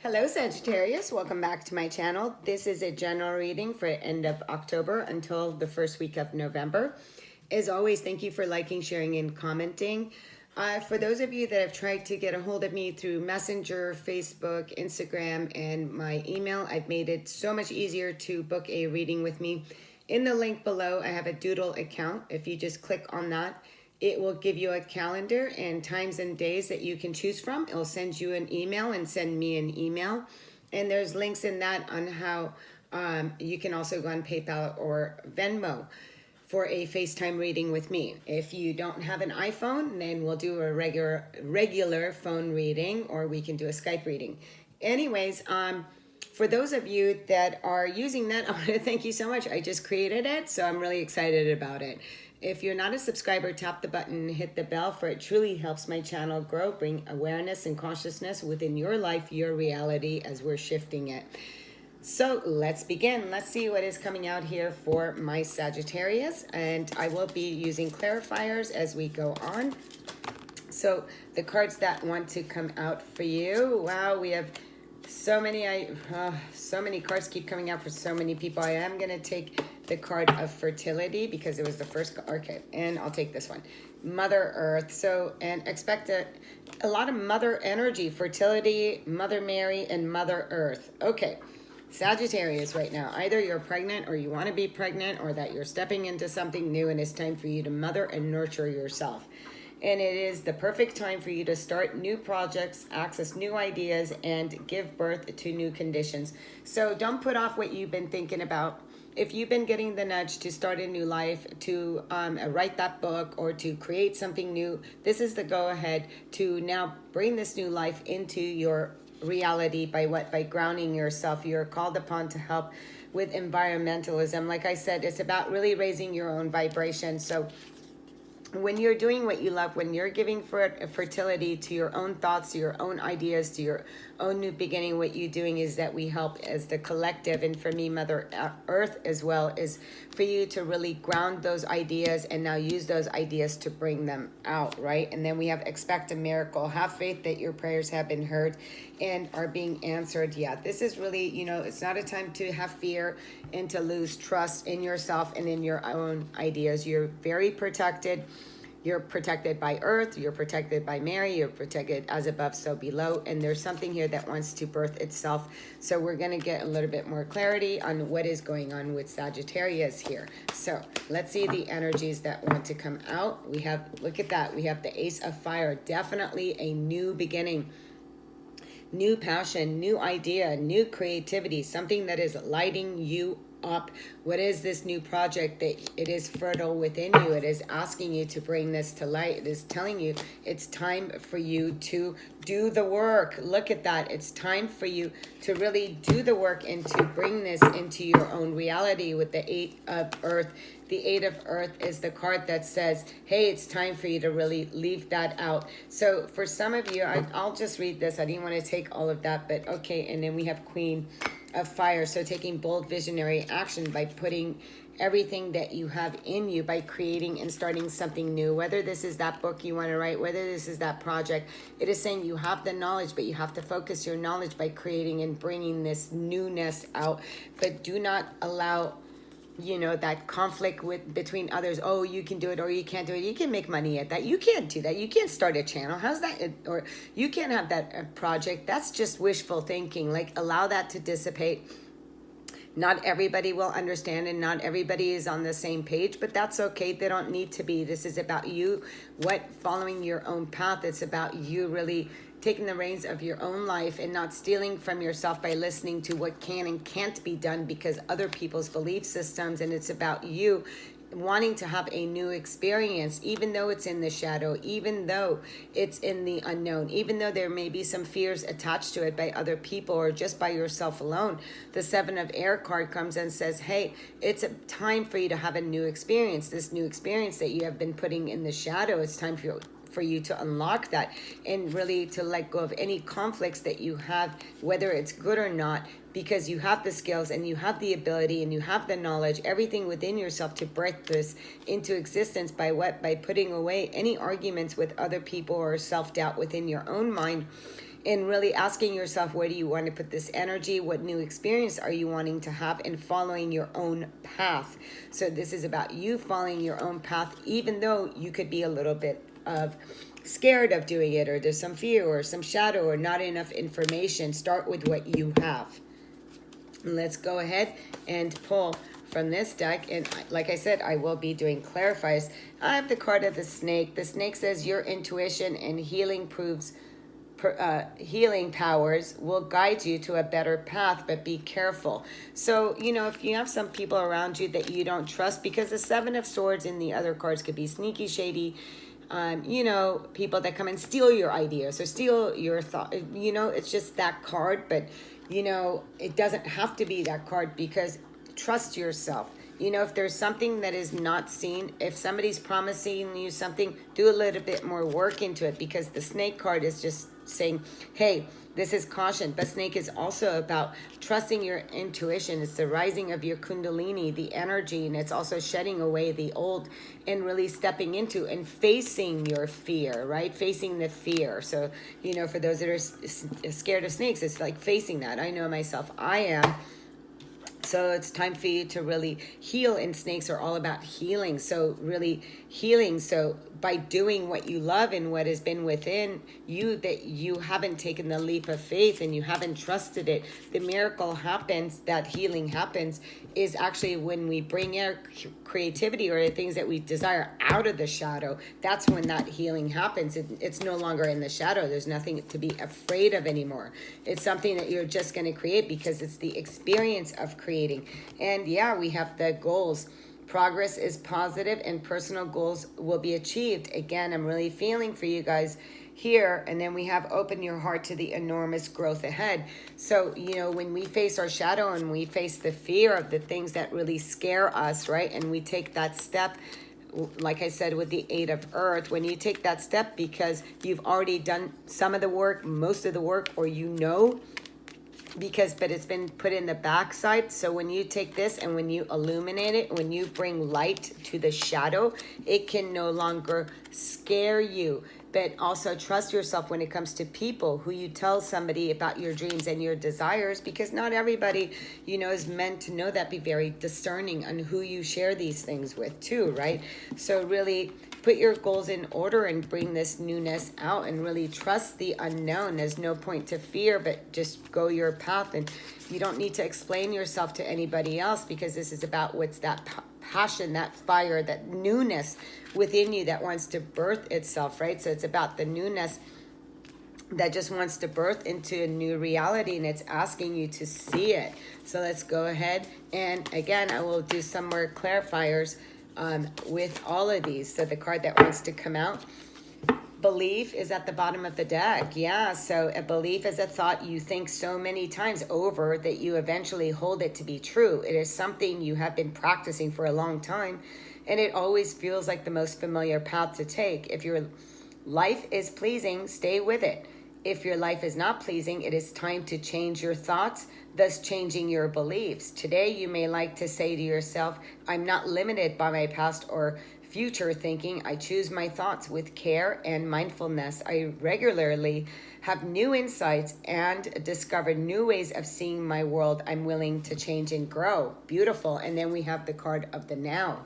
Hello Sagittarius, welcome back to my channel. This is a general reading for end of October until the first week of November. As always, thank you for liking, sharing, and commenting. For those of you that have tried to get a hold of me through Messenger, Facebook, Instagram, and my email, I've made it so much easier to book a reading with me. In the link below, I have a Doodle account. If you just click on that, it will give you a calendar and times and days that you can choose from. It'll send you an email and send me an email. And there's links in that on how you can also go on PayPal or Venmo for a FaceTime reading with me. If you don't have an iPhone, then we'll do a regular phone reading, or we can do a Skype reading. Anyways, for those of you that are using that, I want to thank you so much. I just created it, so I'm really excited about it. If you're not a subscriber, tap the button, hit the bell, for it truly helps my channel grow, bring awareness and consciousness within your life, your reality, as we're shifting it. So let's begin. Let's see what is coming out here for my Sagittarius, and I will be using clarifiers as we go on. So the cards that want to come out for you, wow, we have so many cards keep coming out for so many people. I am going to take the card of fertility because it was the first. Okay, and I'll take this one, Mother Earth. So, and expect a lot of mother energy, fertility, Mother Mary, and Mother Earth. Okay, Sagittarius right now, either you're pregnant or you want to be pregnant, or that you're stepping into something new and it's time for you to mother and nurture yourself. And it is the perfect time for you to start new projects, access new ideas, and give birth to new conditions. So don't put off what you've been thinking about. If you've been getting the nudge to start a new life, to write that book, or to create something new, this is the go-ahead to now bring this new life into your reality by what? By grounding yourself. You're called upon to help with environmentalism. Like I said, it's about really raising your own vibration. So when you're doing what you love, when you're giving fertility to your own thoughts, to your own ideas, to your own new beginning, what you're doing is that we help as the collective. And for me, Mother Earth as well, is for you to really ground those ideas and now use those ideas to bring them out, right? And then we have expect a miracle. Have faith that your prayers have been heard and are being answered. Yeah, this is really, it's not a time to have fear and to lose trust in yourself and in your own ideas. You're very protected. You're protected by Earth, you're protected by Mary, you're protected as above, so below. And there's something here that wants to birth itself. So we're going to get a little bit more clarity on what is going on with Sagittarius here. So let's see the energies that want to come out. We have, look at that, we have the Ace of Fire, definitely a new beginning. New passion, new idea, new creativity, something that is lighting you up. What is this new project that it is fertile within you? It is asking you to bring this to light. It is telling you it's time for you to do the work. Look at that. It's time for you to really do the work and to bring this into your own reality with the Eight of Earth. The Eight of Earth is the card that says, hey, it's time for you to really leave that out. So for some of you, I'll just read this. I didn't want to take all of that, but okay. And then we have Queen of Fire. So taking bold visionary action by putting everything that you have in you, by creating and starting something new, whether this is that book you want to write, whether this is that project. It is saying you have the knowledge, but you have to focus your knowledge by creating and bringing this newness out. But do not allow that conflict between others. Oh, you can do it or you can't do it. You can make money at that. You can't do that. You can't start a channel. How's that? Or you can't have that project. That's just wishful thinking. Like, allow that to dissipate. Not everybody will understand and not everybody is on the same page, but that's okay. They don't need to be. This is about you, following your own path. It's about you really taking the reins of your own life and not stealing from yourself by listening to what can and can't be done because other people's belief systems. And it's about you wanting to have a new experience, even though it's in the shadow, even though it's in the unknown, even though there may be some fears attached to it by other people or just by yourself alone. The Seven of Air card comes and says, hey, it's a time for you to have a new experience. This new experience that you have been putting in the shadow, it's time for you to unlock that and really to let go of any conflicts that you have, whether it's good or not, because you have the skills and you have the ability and you have the knowledge, everything within yourself to break this into existence by what? By putting away any arguments with other people or self-doubt within your own mind and really asking yourself, where do you want to put this energy? What new experience are you wanting to have, and following your own path? So this is about you following your own path, even though you could be a little bit of scared of doing it, or there's some fear or some shadow or not enough information. Start with what you have. Let's go ahead and pull from this deck. And like I said, I will be doing clarifiers. I have the card of the snake. The snake says your intuition and healing powers will guide you to a better path, but be careful. So, if you have some people around you that you don't trust, because the Seven of Swords in the other cards could be sneaky, shady, people that come and steal your ideas or steal your thought, it's just that card. But it doesn't have to be that card, because trust yourself. If there's something that is not seen, if somebody's promising you something, do a little bit more work into it, because the snake card is just saying, hey, this is caution. But snake is also about trusting your intuition. It's the rising of your kundalini, the energy, and it's also shedding away the old and really stepping into and facing your fear, right? Facing the fear. So, for those that are scared of snakes, it's like facing that. I know myself, I am. So it's time for you to really heal, and snakes are all about healing. So really healing. So by doing what you love and what has been within you, that you haven't taken the leap of faith and you haven't trusted it, the miracle happens, that healing happens, is actually when we bring our creativity or the things that we desire out of the shadow. That's when that healing happens. It's no longer in the shadow. There's nothing to be afraid of anymore. It's something that you're just going to create, because it's the experience of creating. And yeah, we have the goals. Progress is positive and personal goals will be achieved. Again, I'm really feeling for you guys here. And then we have open your heart to the enormous growth ahead. So, when we face our shadow and we face the fear of the things that really scare us, right? And we take that step, like I said, with the Eight of Earth, when you take that step because you've already done some of the work, most of the work, or but it's been put in the backside. So when you take this and when you illuminate it, when you bring light to the shadow, it can no longer scare you. But also trust yourself when it comes to people who you tell somebody about your dreams and your desires, because not everybody, is meant to know that. Be very discerning on who you share these things with too, right? So really put your goals in order and bring this newness out, and really trust the unknown. There's no point to fear, but just go your path. And you don't need to explain yourself to anybody else, because this is about what's that passion, that fire, that newness within you that wants to birth itself, right? So it's about the newness that just wants to birth into a new reality, and it's asking you to see it. So let's go ahead. And again, I will do some more clarifiers with all of these. So the card that wants to come out, belief, is at the bottom of the deck. Yeah, so a belief is a thought you think so many times over that you eventually hold it to be true. It is something you have been practicing for a long time, and it always feels like the most familiar path to take. If your life is pleasing, stay with it. If your life is not pleasing, it is time to change your thoughts, thus changing your beliefs. Today, you may like to say to yourself, I'm not limited by my past or future thinking. I choose my thoughts with care and mindfulness. I regularly have new insights and discover new ways of seeing my world. I'm willing to change and grow. Beautiful. And then we have the card of the now.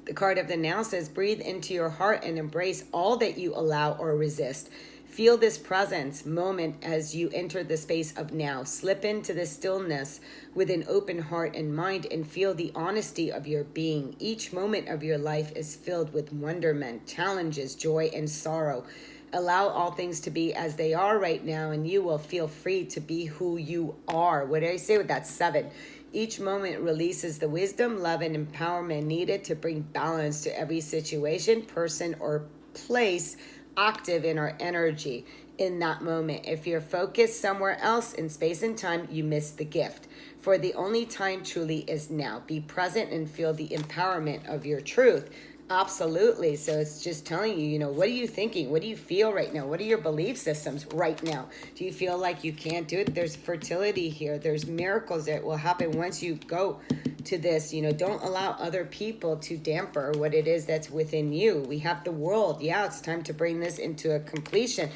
The card of the now says, breathe into your heart and embrace all that you allow or resist. Feel this presence moment as you enter the space of now. Slip into the stillness with an open heart and mind, and feel the honesty of your being. Each moment of your life is filled with wonderment, challenges, joy, and sorrow. Allow all things to be as they are right now, and you will feel free to be who you are. What did I say with that? 7. Each moment releases the wisdom, love, and empowerment needed to bring balance to every situation, person, or place active in our energy in that moment. If you're focused somewhere else in space and time, you miss the gift. For the only time truly is now. Be present and feel the empowerment of your truth. Absolutely. So it's just telling you, what are you thinking? What do you feel right now? What are your belief systems right now? Do you feel like you can't do it? There's fertility here. There's miracles that will happen once you go to this. Don't allow other people to damper what it is that's within you. We have the world. Yeah, it's time to bring this into a completion.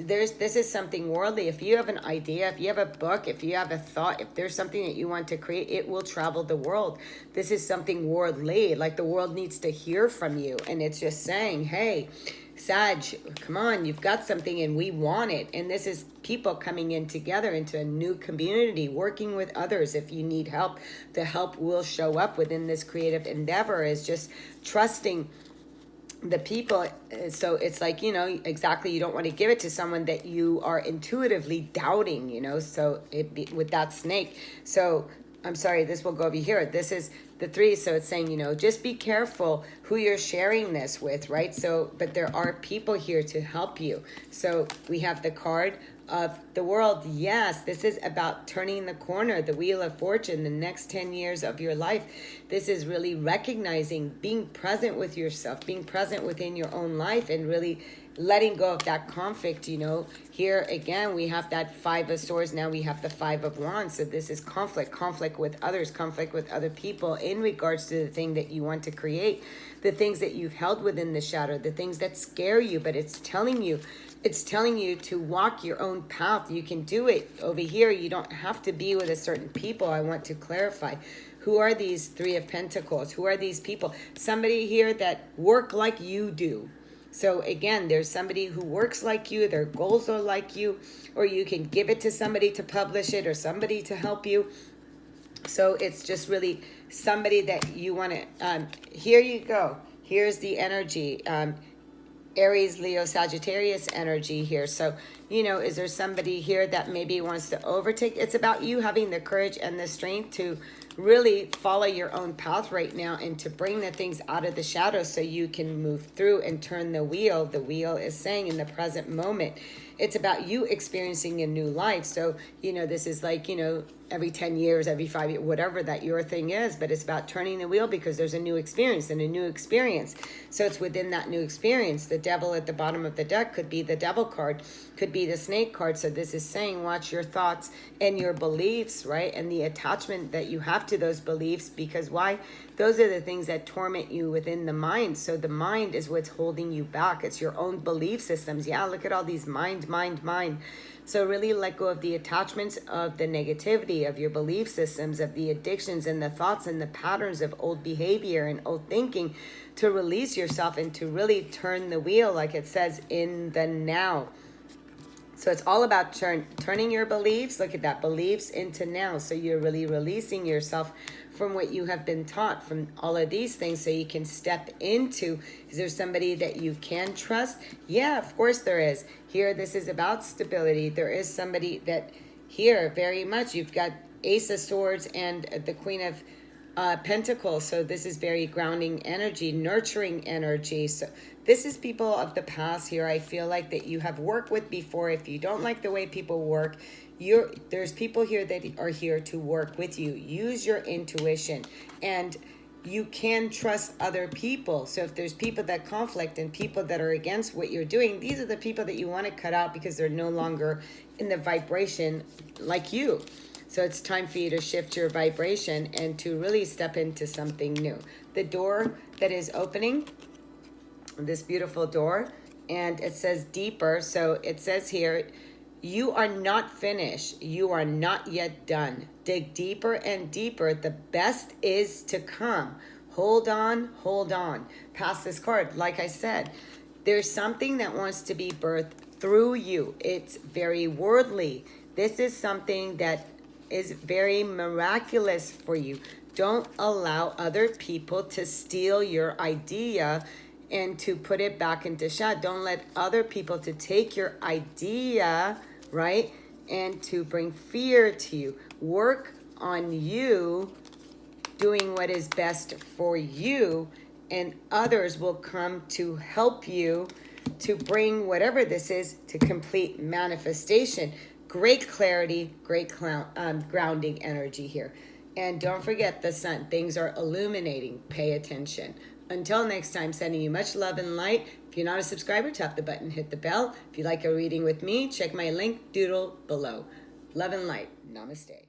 this is something worldly. If you have an idea, if you have a book, if you have a thought, if there's something that you want to create, it will travel the world. This is something worldly, like the world needs to hear from you. And it's just saying, hey, Sag, come on, you've got something and we want it. And this is people coming in together into a new community, working with others. If you need help, the help will show up within this creative endeavor. Is just trusting the people. So it's like, you know, exactly, you don't want to give it to someone that you are intuitively doubting, you know. So with that snake. So I'm sorry, this will go over here. This is the 3. So it's saying, you know, just be careful who you're sharing this with, right? So, but there are people here to help you. So we have the card of the world. Yes, this is about turning the corner, the wheel of fortune, the next 10 years of your life. This is really recognizing, being present with yourself, being present within your own life, and really letting go of that conflict, you know. Here again, we have that 5 of Swords. Now we have the 5 of Wands. So this is conflict with others, conflict with other people in regards to the thing that you want to create, the things that you've held within the shadow, the things that scare you, but it's telling you to walk your own path. You can do it. Over here, you don't have to be with a certain people. I want to clarify. Who are these 3 of Pentacles? Who are these people? Somebody here that work like you do. So again, there's somebody who works like you, their goals are like you, or you can give it to somebody to publish it or somebody to help you. So it's just really somebody that you want to, here you go. Here's the energy, Aries, Leo, Sagittarius energy here. So, you know, is there somebody here that maybe wants to overtake? It's about you having the courage and the strength to really follow your own path right now and to bring the things out of the shadows so you can move through and turn the wheel. The wheel is saying in the present moment. It's about you experiencing a new life. So, you know, this is like, you know, every 10 years, every 5 years, whatever that your thing is, but it's about turning the wheel because there's a new experience and a new experience. So it's within that new experience. The devil at the bottom of the deck could be the devil card, could be the snake card. So this is saying, watch your thoughts and your beliefs, right? And the attachment that you have to those beliefs, because why? Those are the things that torment you within the mind. So the mind is what's holding you back. It's your own belief systems. Yeah, look at all these mind. So really let go of the attachments, of the negativity, of your belief systems, of the addictions and the thoughts and the patterns of old behavior and old thinking, to release yourself and to really turn the wheel, like it says, in the now. So it's all about turning your beliefs, look at that, beliefs into now. So you're really releasing yourself from what you have been taught, from all of these things, so you can step into, is there somebody that you can trust? Yeah, of course there is. Here, this is about stability. There is somebody that here, very much, you've got Ace of Swords and the Queen of Pentacles. So this is very grounding energy, nurturing energy. So this is people of the past here. I feel like that you have worked with before. If you don't like the way people work, there's people here that are here to work with you. Use your intuition, and you can trust other people. So if there's people that conflict and people that are against what you're doing, these are the people that you want to cut out because they're no longer in the vibration like you. So it's time for you to shift your vibration and to really step into something new. The door that is opening, this beautiful door, and it says deeper. So it says here, you are not finished. You are not yet done. Dig deeper and deeper. The best is to come. Hold on, hold on. Pass this card. Like I said, there's something that wants to be birthed through you. It's very worldly. This is something that is very miraculous for you. Don't allow other people to steal your idea and to put it back into shadow. Don't let other people to take your idea, right, and to bring fear to you. Work on you doing what is best for you, and others will come to help you to bring whatever this is to complete manifestation. Great clarity, great grounding energy here. And don't forget the sun. Things are illuminating. Pay attention. Until next time, sending you much love and light. If you're not a subscriber, tap the button, hit the bell. If you'd like a reading with me, check my link doodle below. Love and light. Namaste.